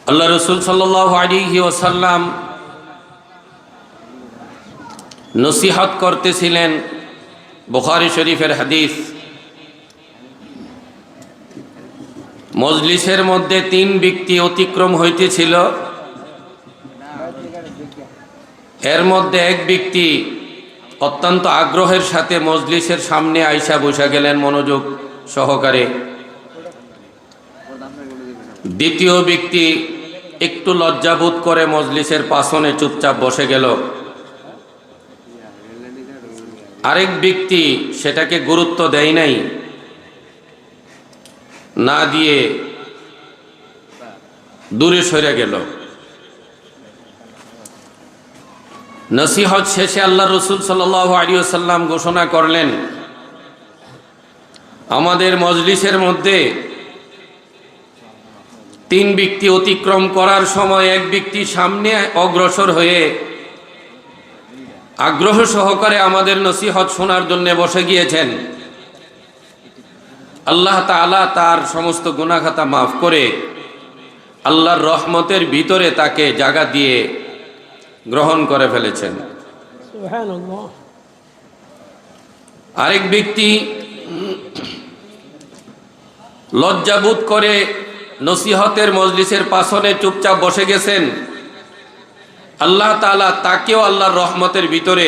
আল্লাহ রসুল সাল্লাল্লাহু আলাইহি ওয়াসাল্লাম নসিহত করতেছিলেন। বুখারী শরীফের হাদিস, মজলিসের মধ্যে তিন ব্যক্তি অতিক্রম হইতেছিল। এর মধ্যে এক ব্যক্তি অত্যন্ত আগ্রহের সাথে মজলিসের সামনে আইসা বসে গেলেন মনোযোগ সহকারে। দ্বিতীয় ব্যক্তি একটু লজ্জাবোধ করে মজলিসের পাশনে চুপচাপ বসে গেল। আরেক ব্যক্তি সেটাকে গুরুত্ব দেয় নাই, না দিয়ে দূরে সরে গেল। নসিহত শেষে আল্লাহ রসুল সাল্লাল্লাহু আলাইহি ওয়াসাল্লাম ঘোষণা করলেন, আমাদের মজলিসের মধ্যে তিন ব্যক্তি অতিক্রম করার সময় এক ব্যক্তি সামনে অগ্রসর হয়ে আগ্রহ সহকারে আমাদের নসিহত শোনার জন্য বসে গিয়েছেন। আল্লাহ তাআলা তার সমস্ত গুনাহ খাতা মাফ করে আল্লাহর রহমতের ভিতরে তাকে জায়গা দিয়ে গ্রহণ করে ফেলেছেন। সুবহানাল্লাহ। আরেক ব্যক্তি লজ্জাবোধ করে নসিহতের মজলিসের পাশনে চুপচাপ বসে গেছেন। আল্লাহ তাআলা তাকেও আল্লাহর রহমতের ভিতরে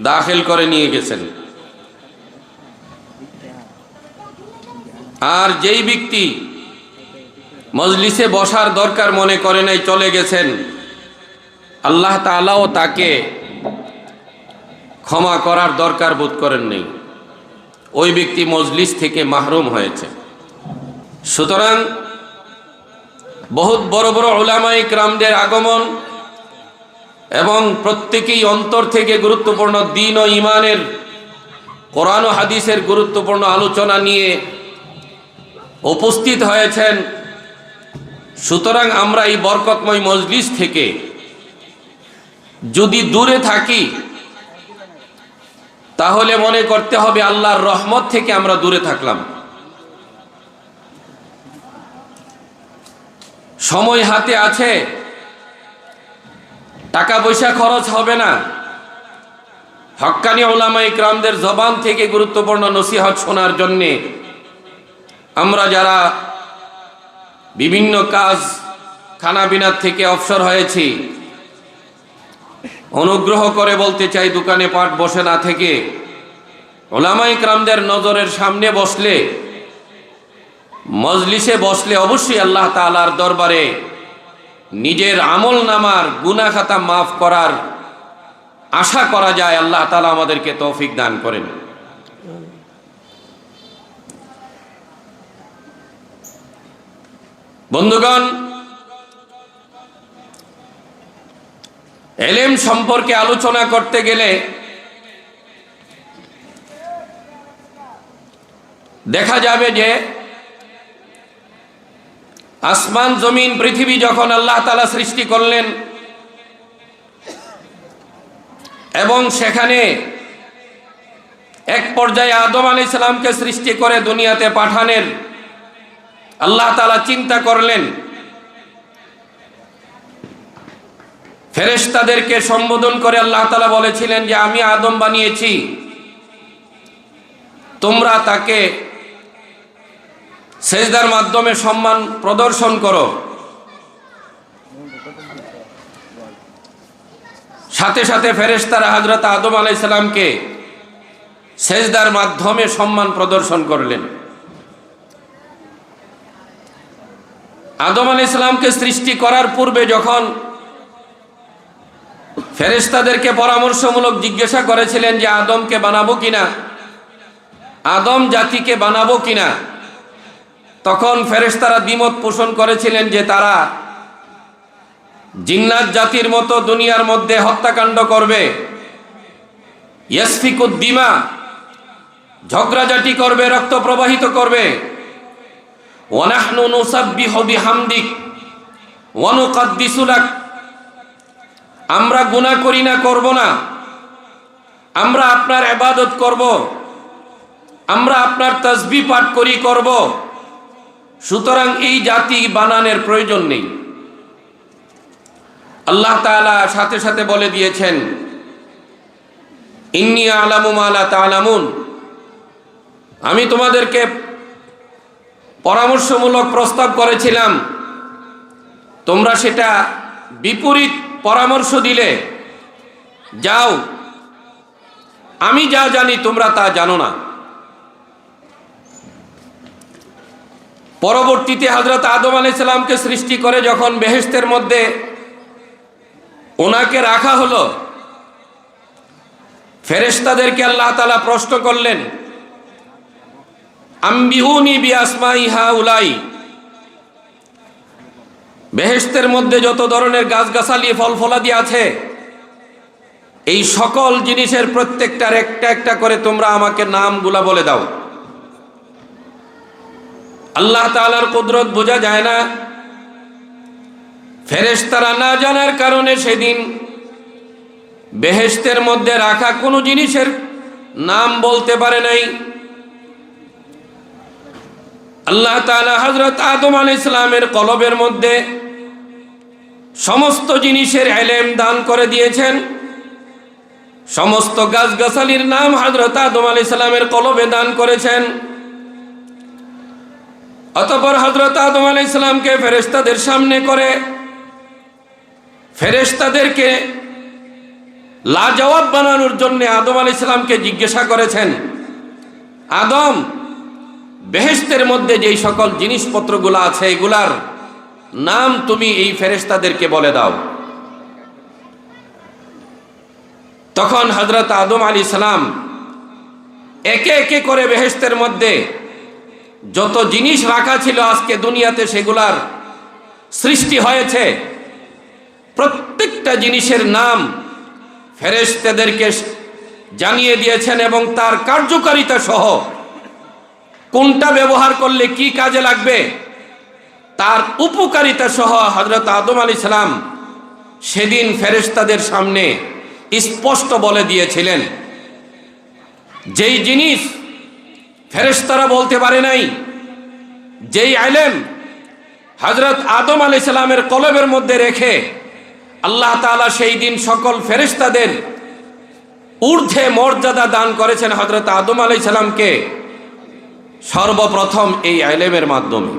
দাখিল করে নিয়ে গেছেন। আর যেই ব্যক্তি মজলিসে বসার দরকার মনে করে নাই, চলে গেছেন, আল্লাহ তাআলাও তাকে ক্ষমা করার দরকার বোধ করেন নাই। ওই ব্যক্তি মজলিস থেকে মাহরুম হয়েছে। সুতরাং বহুত বড় বড় উলামায়ে কিরামদের আগমন এবং প্রত্যেকেই অন্তর থেকে গুরুত্বপূর্ণ দ্বীন ও ঈমানের, কোরআন ও হাদিসের গুরুত্বপূর্ণ আলোচনা নিয়ে উপস্থিত হয়েছেন। সুতরাং আমরা এই বরকতময় মজলিস থেকে যদি দূরে থাকি, তাহলে মনে করতে হবে আল্লাহর রহমত থেকে আমরা দূরে থাকলাম। সময় হাতে আছে, টাকা পয়সা খরচ হবে না। হক্কানি উলামায়ে কিরামদের জবান থেকে গুরুত্বপূর্ণ নসিহত শোনার জন্যে আমরা যারা বিভিন্ন কাজ খানাপিনার থেকে অবসর হয়েছি, অনুগ্রহ করে বলতে চাই, দোকানে পাট বসে না থেকে উলামায়ে কিরামদের নজরের সামনে বসলে, মজলিসে বসলে অবশ্যই আল্লাহ তাআলার দরবারে নিজের আমল নামার গুনাহ খাতা মাফ করার আশা করা যায়। আল্লাহ তাআলা আমাদেরকে তৌফিক দান করেন। বন্ধুগণ, ইলম সম্পর্কে আলোচনা করতে গেলে দেখা যাবে যে আসমান জমিন পৃথিবী যখন আল্লাহ তাআলা সৃষ্টি করলেন এবং সেখানে এক পর্যায়ে আদম আলাইহিস সালামকে সৃষ্টি করে দুনিয়াতে পাঠানোর আল্লাহ তাআলা চিন্তা করলেন। ফেরেশতাদেরকে সম্বোধন করে আল্লাহ তাআলা বলেছিলেন যে আমি আদম বানিয়েছি, তোমরা তাকে সেজদার মাধ্যমে সম্মান প্রদর্শন করো। সাথে সাথে ফেরেশতারা হযরত আদম আলাইহিস সালামকে সেজদার মাধ্যমে সম্মান প্রদর্শন করলেন। আদম আলাইহিস সালামকে সৃষ্টি করার পূর্বে যখন ফেরেশতাদেরকে পরামর্শমূলক জিজ্ঞাসা করেছিলেন যে আদমকে বানাবো কিনা, আদম জাতিকে বানাবো কিনা, তখন ফেরেশতারা দ্বিমত পোষণ করেছিলেন যে তারা জিন্নাত জাতির মতো দুনিয়ার মধ্যে হত্যাকাণ্ড করবে, ইয়াসফিকুদ দিমা, ঝগড়াঝাটি করবে, রক্ত প্রবাহিত করবে। ওয়া নাহনু নুসাব্বিহু বিহামদিক ওয়া নুকাদ্দিসু লাক, আমরা গুনাহ করি না, করব না, আমরা আপনার ইবাদত করব, আমরা আপনার তাসবিহ পাঠ করি, করব। সুতরাং এই জাতি বানানোর প্রয়োজন নেই। আল্লাহ তাআলা সাথে সাথে বলে দিয়েছেন, ইন্নী আ'লামু মা লা তা'লামুন, আমি তোমাদেরকে পরামর্শমূলক প্রস্তাব করেছিলাম, তোমরা সেটা বিপরীত পরামর্শ দিলে। যাও, আমি যা জানি তোমরা তা জানো না। পরবর্তীতে হযরত আদম আলাইহিস সালামকে সৃষ্টি করে যখন বেহেশতের মধ্যে ওনাকে রাখা হলো, ফেরেশতাদেরকে আল্লাহ তাআলা প্রশ্ন করলেন, আম্বিউনি বিআসমাই হাউলাই, বেহেশতের মধ্যে যত ধরনের গাছগাছালি ফল ফলাদি আছে, এই সকল জিনিসের প্রত্যেকটার একটা একটা করে তোমরা আমাকে নামগুলা বলে দাও। আল্লাহ তাআলার কুদরত বোঝা যায় না। ফেরেশতারা না জানার কারণে সেদিন বেহেশতের মধ্যে রাখা কোনো জিনিসের নাম বলতে পারে নাই। আল্লাহ তাআলা হযরত আদম আলাইহিস সালামের কলবের মধ্যে সমস্ত জিনিসের ইলম দান করে দিয়েছেন। সমস্ত গাছগাছালির নাম হযরত আদম আলাইহিস সালামের কলবে দান করেছেন। অতঃপর হযরত আদম আলাইহিস সালামকে ফেরেশতাদের সামনে করে ফেরেশতাদেরকে লাজবাব বানানোর জন্য আদম আলাইহিস সালামকে জিজ্ঞাসা করেছেন, আদম, বেহেশতের মধ্যে যেই সকল জিনিসপত্রগুলো আছে এগুলার নাম তুমি এই ফেরেশতাদেরকে বলে দাও। তখন হযরত আদম আলাইহিস সালাম একে একে করে বেহেশতের মধ্যে যত জিনিস রাখা ছিল আজকে দুনিয়াতে সেগুলার সৃষ্টি হয়েছে, প্রত্যেকটা জিনিসের নাম ফেরেশতাদেরকে জানিয়ে দিয়েছেন এবং তার কার্যকারিতা সহ কোনটা ব্যবহার করলে কি কাজে লাগবে তার উপকারিতা সহ হযরত আদম আলাইহিস সালাম সেদিন ফেরেশতাদের সামনে স্পষ্ট বলে দিয়েছিলেন। যেই জিনিস ফেরেশতারা বলতে পারে নাই, যেই ইলম হযরত আদম আলাইহিস সালামের কলবের মধ্যে রেখে আল্লাহ তাআলা সেই দিন সকল ফেরেশতাদের ঊর্ধ্বে মর্যাদা দান করেছেন হযরত আদম আলাইহিস সালামকে সর্বপ্রথম এই ইলমের মাধ্যমে।